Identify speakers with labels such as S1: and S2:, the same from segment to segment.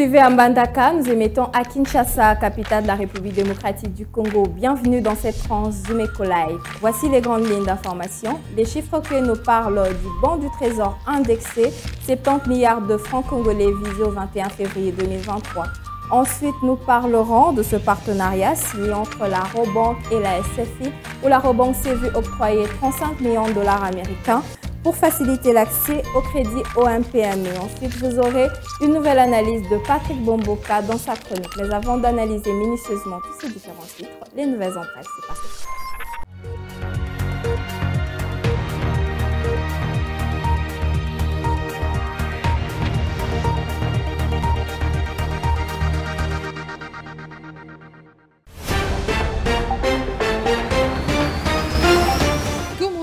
S1: suivez à Mbandaka, nous émettons à Kinshasa, capitale de la République démocratique du Congo. Bienvenue dans cette tranche Zoom Eco Live. Voici les grandes lignes d'information. Les chiffres clés nous parlent du bon du trésor indexé, 70 milliards de francs congolais visés au 21 février 2023. Ensuite, nous parlerons de ce partenariat signé entre la Robank et la SFI, où la Robank s'est vue octroyer 35 millions de dollars américains pour faciliter l'accès au crédit OMPM. Et ensuite, vous aurez une nouvelle analyse de Patrick Bomboka dans sa chronique. Mais avant d'analyser minutieusement tous ces différents titres, les nouvelles en presse, c'est parti.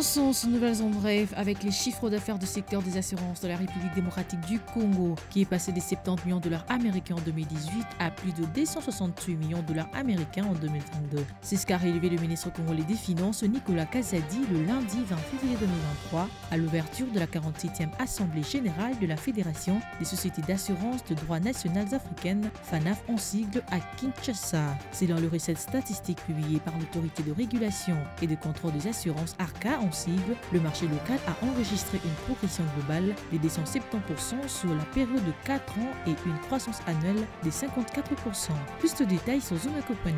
S2: Commençons ces nouvelles en bref avec les chiffres d'affaires du secteur des assurances de la République démocratique du Congo qui est passé des 70 millions de dollars américains en 2018 à plus de 268 millions de dollars américains en 2022. C'est ce qu'a relevé le ministre congolais des Finances Nicolas Kazadi le lundi 20 février 2023 à l'ouverture de la 47e Assemblée générale de la Fédération des sociétés d'assurance de droit nationales africaines, FANAF en sigle, à Kinshasa. C'est dans le recette statistique publié par l'autorité de régulation et de contrôle des assurances ARCA en sigle, le marché local a enregistré une progression globale de 270% sur la période de 4 ans et une croissance annuelle de 54%. Plus de détails sur Zoom.net.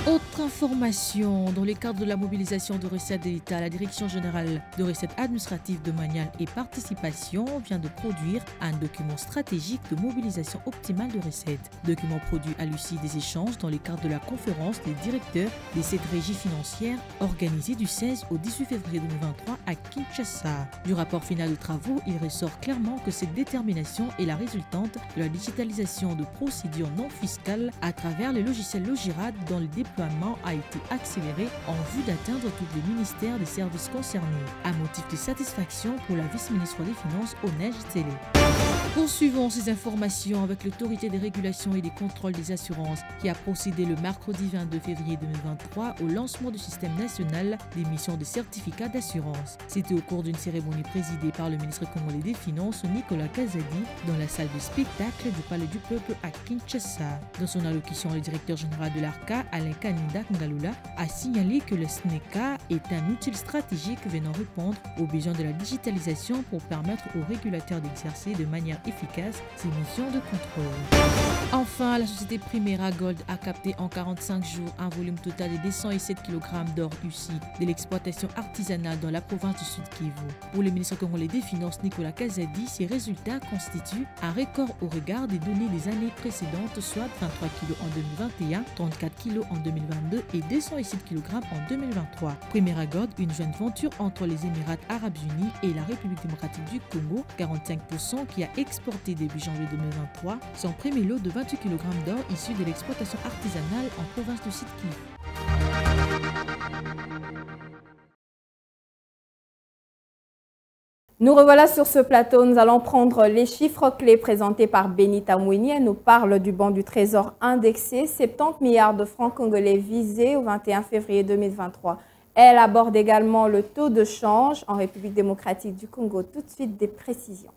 S2: Autre information, dans le cadre de la mobilisation de recettes de l'État, la Direction générale de recettes administratives, domaniales et participation vient de produire un document stratégique de mobilisation optimale de recettes. Document produit à l'issue des échanges dans le cadre de la conférence des directeurs des 7 régies financières organisée du 16 au 18 février 2023 à Kinshasa. Du rapport final de travaux, il ressort clairement que cette détermination est la résultante de la digitalisation de procédures non fiscales à travers le logiciel Logirad dont le déploiement a été accéléré en vue d'atteindre tous les ministères des services concernés. Un motif de satisfaction pour la vice-ministre des Finances, Onège Télé. Poursuivons ces informations avec l'autorité des régulations et des contrôles des assurances qui a procédé le mercredi 22 février 2023 au lancement du système national d'émission de certificats d'assurance. C'était au cours d'une cérémonie présidée par le ministre congolais des Finances Nicolas Kazadi dans la salle de spectacle du Palais du Peuple à Kinshasa. Dans son allocution, le directeur général de l'ARCA, Alain Kaninda Ngalula, a signalé que le SNECA est un outil stratégique venant répondre aux besoins de la digitalisation pour permettre aux régulateurs d'exercer de manière efficace ses missions de contrôle. Enfin, la société Primera Gold a capté en 45 jours un volume total de 207 kg d'or issu de l'exploitation artisanale dans la province du Sud Kivu. Pour le ministre congolais des Finances Nicolas Kazadi, ces résultats constituent un record au regard des données des années précédentes, soit 23 kg en 2021, 34 kg en 2022 et 207 kg en 2023. Primera Gold, une joint venture entre les Émirats Arabes Unis et la République démocratique du Congo, 45% qui a exporté début janvier 2023 son premier lot de 28 kg d'or issu de l'exploitation artisanale en province de Sud Kivu.
S1: Nous revoilà sur ce plateau. Nous allons prendre les chiffres clés présentés par Benita Mouini. Elle nous parle du bon du trésor indexé, 70 milliards de francs congolais visés au 21 février 2023. Elle aborde également le taux de change en République démocratique du Congo. Tout de suite, des précisions.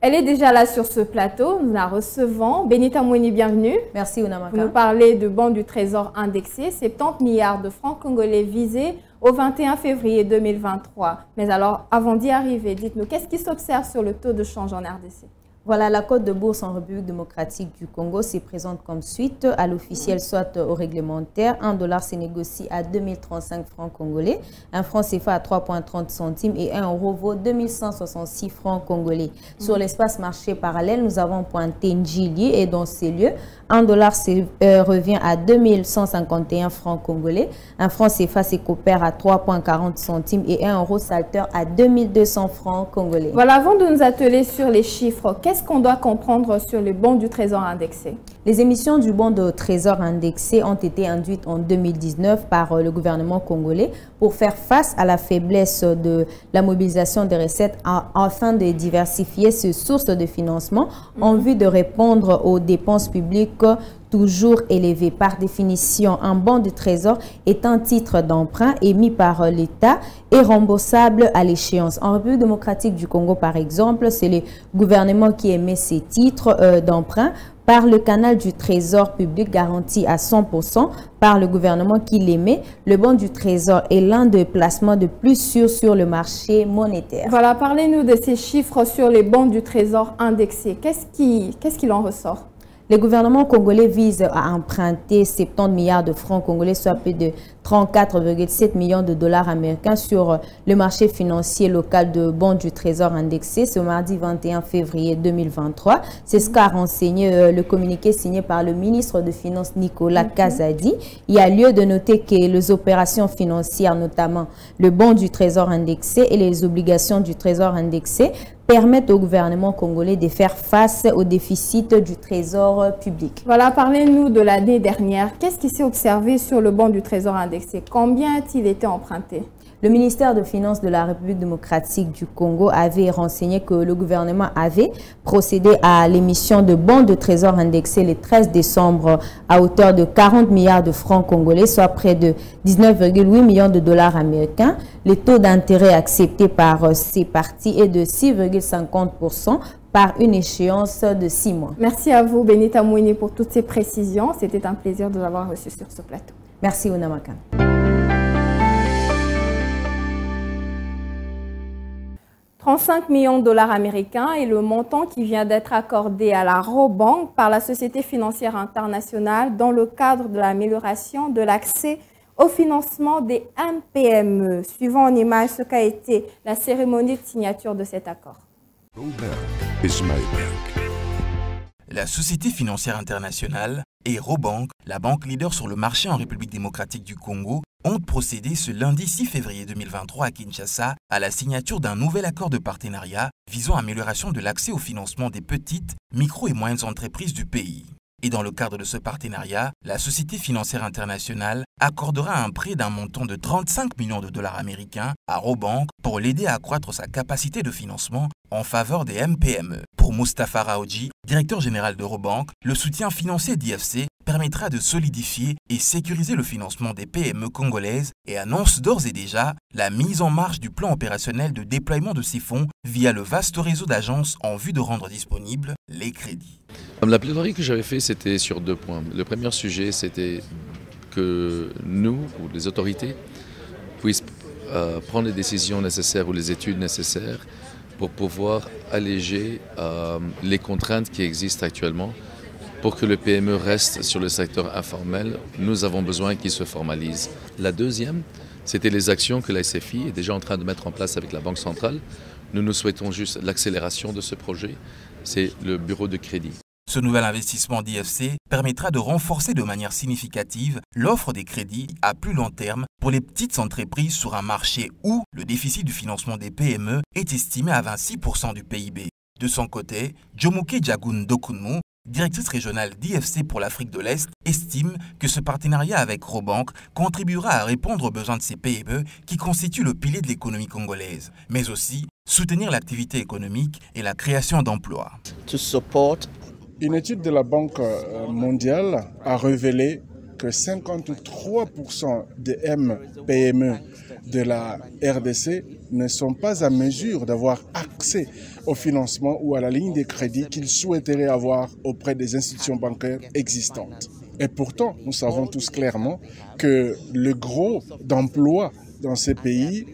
S1: Elle est déjà là sur ce plateau, nous la recevons. Benita Mouini, bienvenue.
S3: Merci Ounamaka.
S1: Vous nous parlez du bon du trésor indexé, 70 milliards de francs congolais visés au 21 février 2023. Mais alors, avant d'y arriver, dites-nous, qu'est-ce qui s'observe sur le taux de change en RDC?
S3: Voilà, la cote de bourse en République démocratique du Congo se présente comme suite à l'officiel, soit au réglementaire. Un dollar se négocie à 2035 francs congolais, un franc CFA à 3,30 centimes et 1 euro vaut 2166 francs congolais. Sur l'espace marché parallèle, nous avons pointé Njili et dans ces lieux, un dollar revient à 2151 francs congolais, un franc CFA se coopère à 3,40 centimes et 1 euro s'altère à 2200 francs congolais.
S1: Voilà, avant de nous atteler sur les chiffres, qu'est-ce qu'on doit comprendre sur les bons du Trésor indexés?
S3: Les émissions du bon de Trésor indexé ont été induites en 2019 par le gouvernement congolais pour faire face à la faiblesse de la mobilisation des recettes afin de diversifier ses sources de financement en vue de répondre aux dépenses publiques toujours élevées. Par définition, un bon de Trésor est un titre d'emprunt émis par l'État et remboursable à l'échéance. En République démocratique du Congo, par exemple, c'est le gouvernement qui émet ces titres d'emprunt par le canal du Trésor public garanti à 100% par le gouvernement qui l'émet. Le bon du Trésor est l'un des placements de plus sûrs sur le marché monétaire.
S1: Voilà, parlez-nous de ces chiffres sur les bons du Trésor indexés. Qu'est-ce qu'il en ressort?
S3: Le gouvernement congolais vise à emprunter 70 milliards de francs congolais, soit plus de 34,7 millions de dollars américains sur le marché financier local de bons du Trésor indexé ce mardi 21 février 2023. C'est ce qu'a renseigné le communiqué signé par le ministre de Finances Nicolas Kazadi. Il y a lieu de noter que les opérations financières, notamment le bon du Trésor indexé et les obligations du Trésor indexé, permettent au gouvernement congolais de faire face au déficit du trésor public.
S1: Voilà, parlez-nous de l'année dernière. Qu'est-ce qui s'est observé sur le bon du Trésor indexé? Combien a-t-il été emprunté?
S3: Le ministère de Finances de la République démocratique du Congo avait renseigné que le gouvernement avait procédé à l'émission de bons de trésor indexés le 13 décembre à hauteur de 40 milliards de francs congolais, soit près de 19,8 millions de dollars américains. Le taux d'intérêt accepté par ces parties est de 6,50% par une échéance de 6 mois.
S1: Merci à vous, Benita Mouini, pour toutes ces précisions. C'était un plaisir de vous avoir reçu sur ce plateau.
S3: Merci, Ounamakan.
S1: 35 millions de dollars américains est le montant qui vient d'être accordé à la Robank par la Société financière internationale dans le cadre de l'amélioration de l'accès au financement des MPME. Suivant en image ce qu'a été la cérémonie de signature de cet accord.
S4: La Société financière internationale et Robank, la banque leader sur le marché en République démocratique du Congo, ont procédé ce lundi 6 février 2023 à Kinshasa à la signature d'un nouvel accord de partenariat visant à l'amélioration de l'accès au financement des petites, micro et moyennes entreprises du pays. Et dans le cadre de ce partenariat, la Société financière internationale accordera un prêt d'un montant de 35 millions de dollars américains à Robank pour l'aider à accroître sa capacité de financement en faveur des MPME. Pour Moustapha Raoudji, directeur général de Robank, le soutien financier d'IFC permettra de solidifier et sécuriser le financement des PME congolaises et annonce d'ores et déjà la mise en marche du plan opérationnel de déploiement de ces fonds via le vaste réseau d'agences en vue de rendre disponibles les crédits.
S5: La plaidoirie que j'avais fait, c'était sur 2 points. Le premier sujet, c'était que nous, ou les autorités, puissent prendre les décisions nécessaires ou les études nécessaires pour pouvoir alléger les contraintes qui existent actuellement. Pour que le PME reste sur le secteur informel, nous avons besoin qu'il se formalise. La deuxième, c'était les actions que la SFI est déjà en train de mettre en place avec la Banque centrale. Nous souhaitons juste l'accélération de ce projet, c'est le bureau de crédit.
S4: Ce nouvel investissement d'IFC permettra de renforcer de manière significative l'offre des crédits à plus long terme pour les petites entreprises sur un marché où le déficit du financement des PME est estimé à 26% du PIB. De son côté, Jomoke Djagoun Dokunmu, directrice régionale d'IFC pour l'Afrique de l'Est, estime que ce partenariat avec Robank contribuera à répondre aux besoins de ces PME qui constituent le pilier de l'économie congolaise, mais aussi soutenir l'activité économique et la création d'emplois.
S6: Une étude de la Banque mondiale a révélé que 53% des MPME de la RDC ne sont pas à mesure d'avoir accès au financement ou à la ligne de crédit qu'ils souhaiteraient avoir auprès des institutions bancaires existantes. Et pourtant, nous savons tous clairement que le gros d'emplois dans ces pays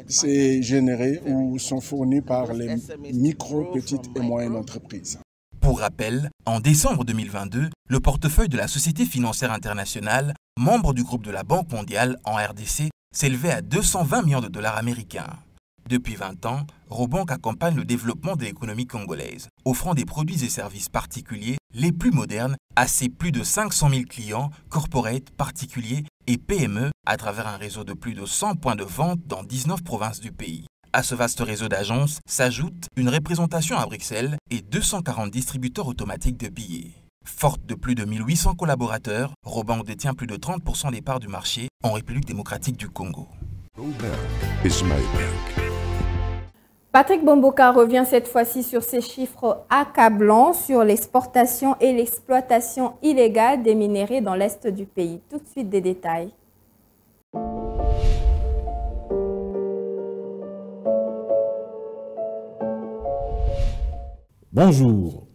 S6: c'est généré ou sont fournis par les micro, petites et moyennes entreprises.
S4: Pour rappel, en décembre 2022, le portefeuille de la Société financière internationale, membre du groupe de la Banque mondiale en RDC, s'élevait à 220 millions de dollars américains. Depuis 20 ans, Robank accompagne le développement de l'économie congolaise, offrant des produits et services particuliers les plus modernes à ses plus de 500 000 clients, corporates, particuliers et PME à travers un réseau de plus de 100 points de vente dans 19 provinces du pays. À ce vaste réseau d'agences s'ajoute une représentation à Bruxelles et 240 distributeurs automatiques de billets. Forte de plus de 1800 collaborateurs, Robank détient plus de 30% des parts du marché en République démocratique du Congo.
S1: Patrick Bomboka revient cette fois-ci sur ces chiffres accablants sur l'exportation et l'exploitation illégale des minéraux dans l'est du pays. Tout de suite des détails.
S7: Bonjour.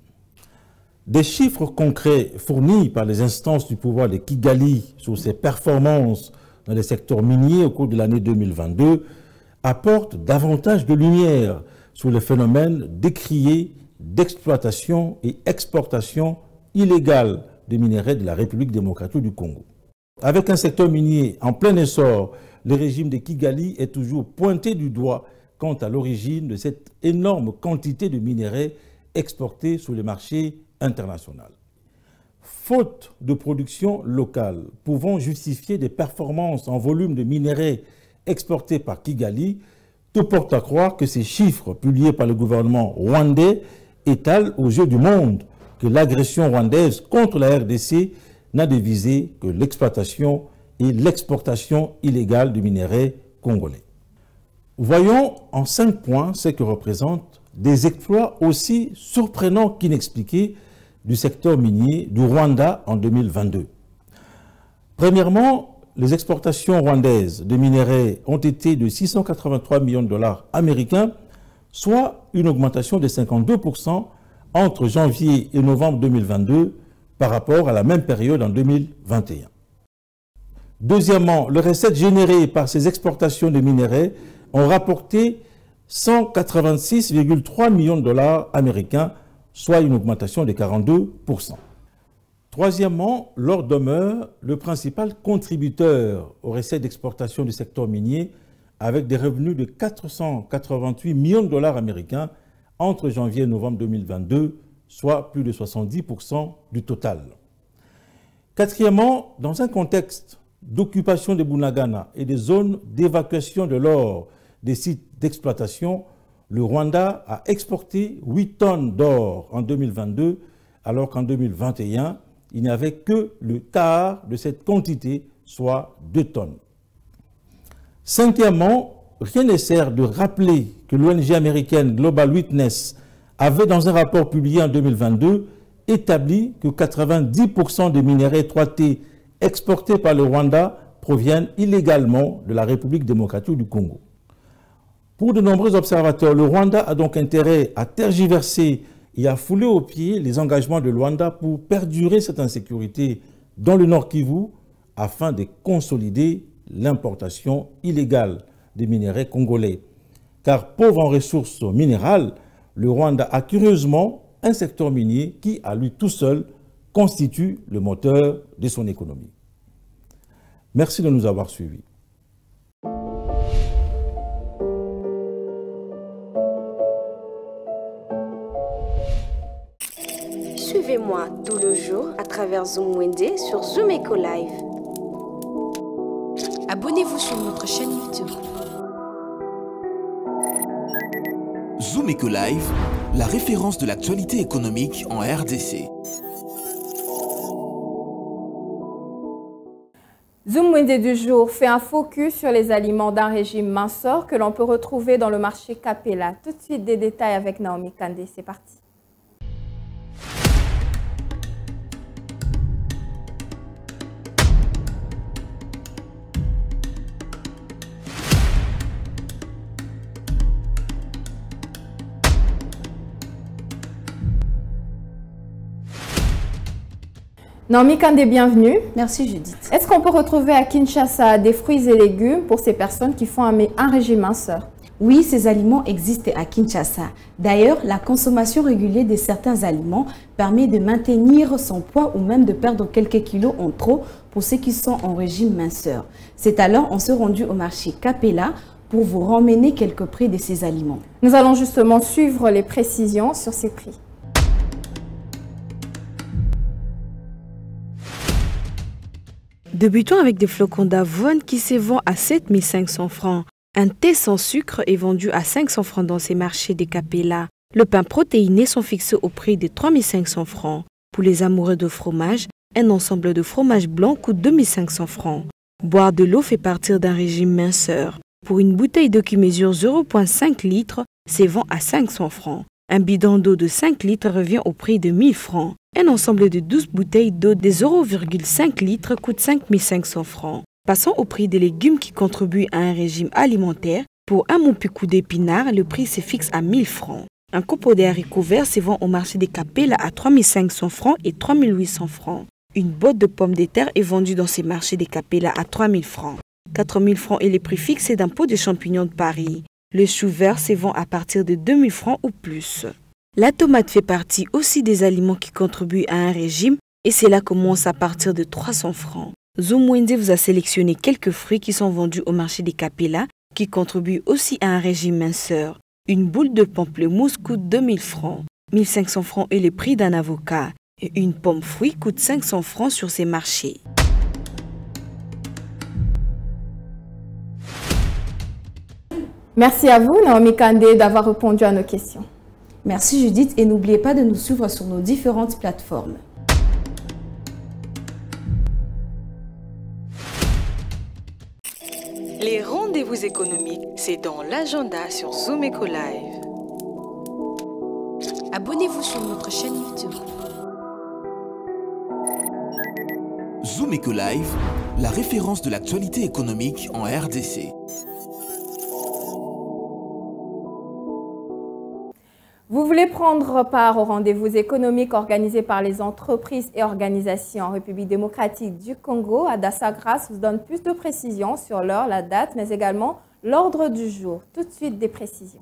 S7: Des chiffres concrets fournis par les instances du pouvoir de Kigali sur ses performances dans les secteurs miniers au cours de l'année 2022 apportent davantage de lumière sur le phénomène décrié d'exploitation et exportation illégale des minerais de la République démocratique du Congo. Avec un secteur minier en plein essor, le régime de Kigali est toujours pointé du doigt quant à l'origine de cette énorme quantité de minerais exportés sur le marché international. Faute de production locale pouvant justifier des performances en volume de minerais exportés par Kigali, tout porte à croire que ces chiffres publiés par le gouvernement rwandais étalent aux yeux du monde que l'agression rwandaise contre la RDC n'a de visée que l'exploitation et l'exportation illégale de minerais congolais. Voyons en 5 points ce que représentent des exploits aussi surprenants qu'inexpliqués du secteur minier du Rwanda en 2022. Premièrement, les exportations rwandaises de minerais ont été de 683 millions de dollars américains, soit une augmentation de 52% entre janvier et novembre 2022 par rapport à la même période en 2021. Deuxièmement, les recettes générées par ces exportations de minerais ont rapporté 186,3 millions de dollars américains, soit une augmentation de 42%. Troisièmement, l'or demeure le principal contributeur aux recettes d'exportation du secteur minier, avec des revenus de 488 millions de dollars américains entre janvier et novembre 2022, soit plus de 70% du total. Quatrièmement, dans un contexte d'occupation de Bunagana et des zones d'évacuation de l'or des sites d'exploitation, le Rwanda a exporté 8 tonnes d'or en 2022, alors qu'en 2021, il n'y avait que le quart de cette quantité, soit 2 tonnes. Cinquièmement, rien ne sert de rappeler que l'ONG américaine Global Witness avait, dans un rapport publié en 2022, établi que 90% des minerais 3T exportés par le Rwanda proviennent illégalement de la République démocratique du Congo. Pour de nombreux observateurs, le Rwanda a donc intérêt à tergiverser et à fouler aux pieds les engagements de Luanda pour perdurer cette insécurité dans le Nord Kivu afin de consolider l'importation illégale des minerais congolais. Car pauvre en ressources minérales, le Rwanda a curieusement un secteur minier qui, à lui tout seul, constitue le moteur de son économie. Merci de nous avoir suivis.
S8: Suivez-moi tout le jour à travers Zoom Wednesday sur Zoom Eco Live.
S9: Abonnez-vous sur notre chaîne YouTube.
S4: Zoom Eco Live, la référence de l'actualité économique en RDC.
S1: Zoom Wednesday du jour fait un focus sur les aliments d'un régime minceur que l'on peut retrouver dans le marché Capella. Tout de suite des détails avec Naomi Kandé. C'est parti. Naomi Kandé, bienvenue.
S3: Merci Judith.
S1: Est-ce qu'on peut retrouver à Kinshasa des fruits et légumes pour ces personnes qui font un régime minceur?
S3: Oui, ces aliments existent à Kinshasa. D'ailleurs, la consommation régulière de certains aliments permet de maintenir son poids ou même de perdre quelques kilos en trop pour ceux qui sont en régime minceur. C'est alors on s'est rendu au marché Capella pour vous ramener quelques prix de ces aliments.
S1: Nous allons justement suivre les précisions sur ces prix.
S10: Débutons avec des flocons d'avoine qui se vendent à 7 500 francs.
S9: Un thé sans sucre est vendu à 500 francs dans ces marchés des Capella. Le pain protéiné sont fixés au prix de 3500 francs. Pour les amoureux de fromage, un ensemble de fromage blanc coûte 2500 francs. Boire de l'eau fait partie d'un régime minceur. Pour une bouteille d'eau qui mesure 0,5 litres, c'est vend à 500 francs. Un bidon d'eau de 5 litres revient au prix de 1000 francs. Un ensemble de 12 bouteilles d'eau de 0,5 litres coûte 5500 francs. Passons au prix des légumes qui contribuent à un régime alimentaire. Pour un moupicou d'épinards, le prix se fixe à 1000 francs. Un copeau de haricots verts se vend au marché des Capella à 3500 francs et 3800 francs. Une botte de pommes de terre est vendue dans ces marchés des Capella à 3000 francs. 4000 francs est le prix fixé d'un pot de champignons de Paris. Le chou vert se vend à partir de 2000 francs ou plus. La tomate fait partie aussi des aliments qui contribuent à un régime et cela commence à partir de 300 francs. Zumwende vous a sélectionné quelques fruits qui sont vendus au marché des Capella qui contribuent aussi à un régime minceur. Une boule de pamplemousse coûte 2000 francs. 1500 francs est le prix d'un avocat. Et une pomme fruit coûte 500 francs sur ces marchés.
S1: Merci à vous, Naomi Kandé, d'avoir répondu à nos questions.
S3: Merci Judith et n'oubliez pas de nous suivre sur nos différentes plateformes.
S9: Les rendez-vous économiques, c'est dans l'agenda sur Zoom Eco Live.
S2: Abonnez-vous sur notre chaîne YouTube.
S4: Zoom Eco Live, la référence de l'actualité économique en RDC.
S1: Vous voulez prendre part aux rendez-vous économiques organisés par les entreprises et organisations en République démocratique du Congo. Adassa Grace vous donne plus de précisions sur l'heure, la date, mais également l'ordre du jour. Tout de suite, des précisions.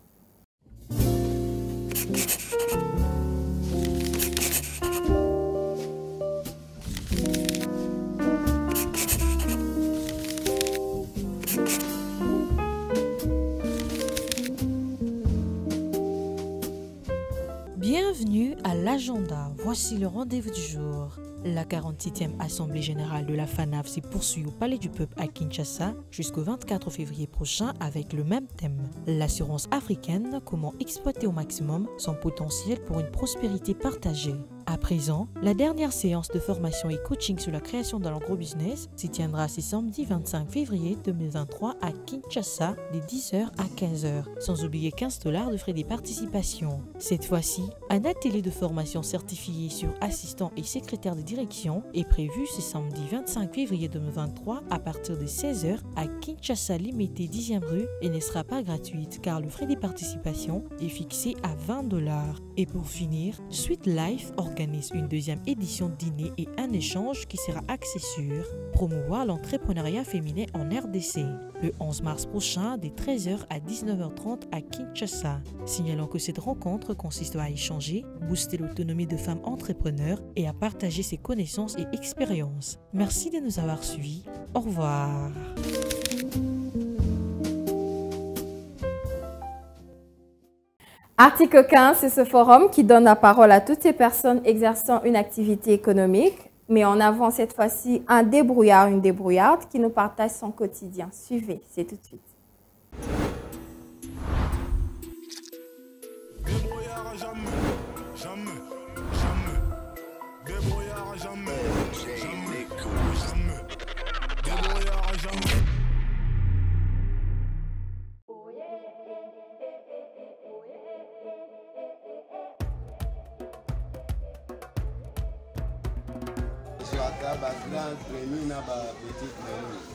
S2: Bienvenue à l'agenda. Voici le rendez-vous du jour. La 46e Assemblée Générale de la FANAF s'est poursuivie au Palais du Peuple à Kinshasa jusqu'au 24 février prochain avec le même thème. L'assurance africaine, comment exploiter au maximum son potentiel pour une prospérité partagée. À présent, la dernière séance de formation et coaching sur la création d'un agro-business s'y tiendra ce samedi 25 février 2023 à Kinshasa de 10h à 15h, sans oublier $15 de frais de participation. Cette fois-ci, un atelier de formation certifié sur assistant et secrétaire de direction est prévu ce samedi 25 février 2023 à partir de 16h à Kinshasa Limité 10e rue et ne sera pas gratuite car le frais de participation est fixé à $20. Et pour finir, Suite Life organise une deuxième édition dîner et un échange qui sera axé sur promouvoir l'entrepreneuriat féminin en RDC le 11 mars prochain de 13h à 19h30 à Kinshasa. Signalons que cette rencontre consiste à échanger, booster l'autonomie de femmes entrepreneurs et à partager ses connaissances et expériences. Merci de nous avoir suivis. Au revoir.
S1: Article 15, c'est ce forum qui donne la parole à toutes ces personnes exerçant une activité économique, mais en avant cette fois-ci un débrouillard, une débrouillarde qui nous partage son quotidien. Suivez, c'est tout de suite.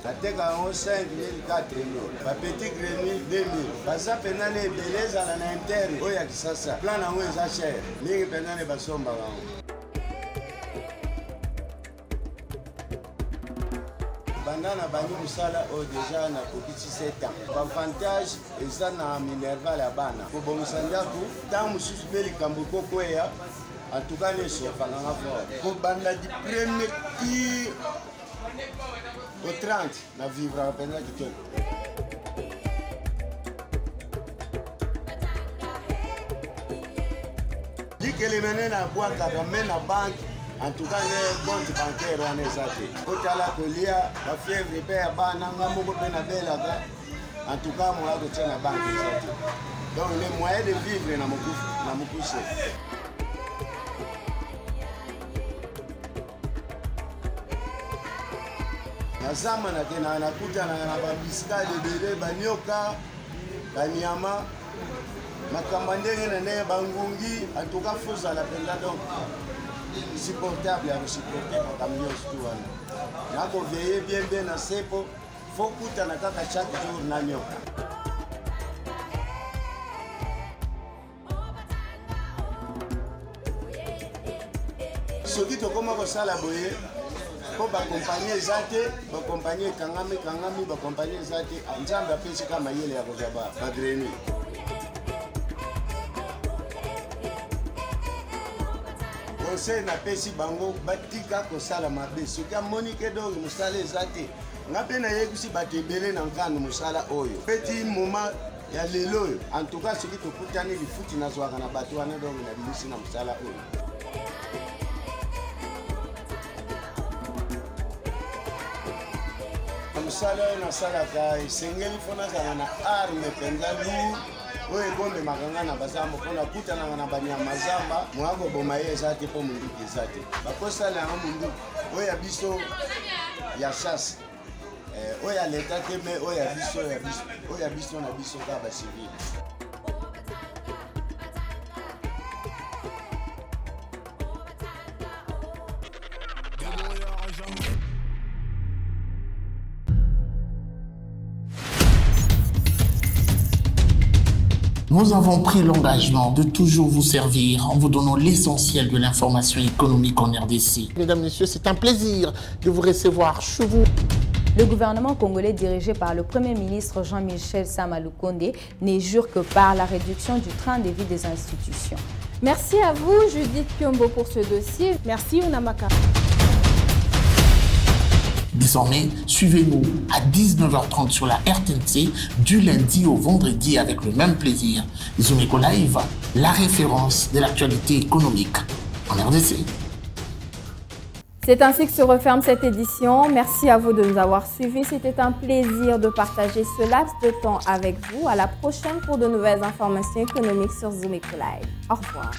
S10: Ateka 5 000, 4 000. La petite grenouille 2 000. Basa penane beleza la na interne. Oya kisasa. Plan na wewe za cher. Mingi penane basomba wangu. Bandana banyu musala o deja na kopiti 7 ans. Avantage eza na minerval ya bana. Ko bomusanda ku tamu susu beli kambuko kweya. En tout cas, les chefs, pour banda du premier tir au 30, na vivre à peine du tout. Dit que les menés na boîte à ramène à banque, en tout cas les comptes bancaires on est athées. Au tala que lia, la fièvre paie à bananga moko pena bela. En tout cas, moi, je tiens la banque. Donc, les moyens de vivre dans mon couche. Nazama na kuta na babisika lebele banyoka banyama makamba ndenge na ndenge bangungi en tout cas faut ça la penda donc supportable à supporter makambo nyonso wana nako veiller bien na sepo faut kuta na kaka chaque jour na nyoka. Soki tokoma kosala boye po bakompanye eza te bakompanye kangami bakompanye eza te nzambe apesi ka mayele ya kozwa bagreni. Conseil napesi bango batika kosala mabe soki amoni ke donc mosala eza te nga mpe nayebisi bato ebele na nkano mosala oyo peti moma ya lelo oyo en tout cas soki tokutani lifuti nazwaka na bato wana donc na bilisi na mosala oyo. Mosala oyo nasalaka esengeli mpo nazala na arme mpenza lourd oyo ekombemaka nga na bazamba mpo nakutanaka na banyama zamba moya koboma ye eza te mpo monduki eza te bakosala yango monduki oyo ya biso ya chasse oyo ya leta te me oyo ya biso na biso kaka bacivile.
S11: Nous avons pris l'engagement de toujours vous servir en vous donnant l'essentiel de l'information économique en RDC. Mesdames, Messieurs, c'est un plaisir de vous recevoir chez vous.
S3: Le gouvernement congolais dirigé par le Premier ministre Jean-Michel Sama Lukonde n'est jure que par la réduction du train de vie des institutions.
S1: Merci à vous, Judith Piombo, pour ce dossier.
S12: Merci, Unamaka.
S11: Désormais, suivez-nous à 19h30 sur la RTNC du lundi au vendredi avec le même plaisir. Zumeko Live, la référence de l'actualité économique en RDC.
S1: C'est ainsi que se referme cette édition. Merci à vous de nous avoir suivis. C'était un plaisir de partager ce laps de temps avec vous. À la prochaine pour de nouvelles informations économiques sur Zumeko Live. Au revoir.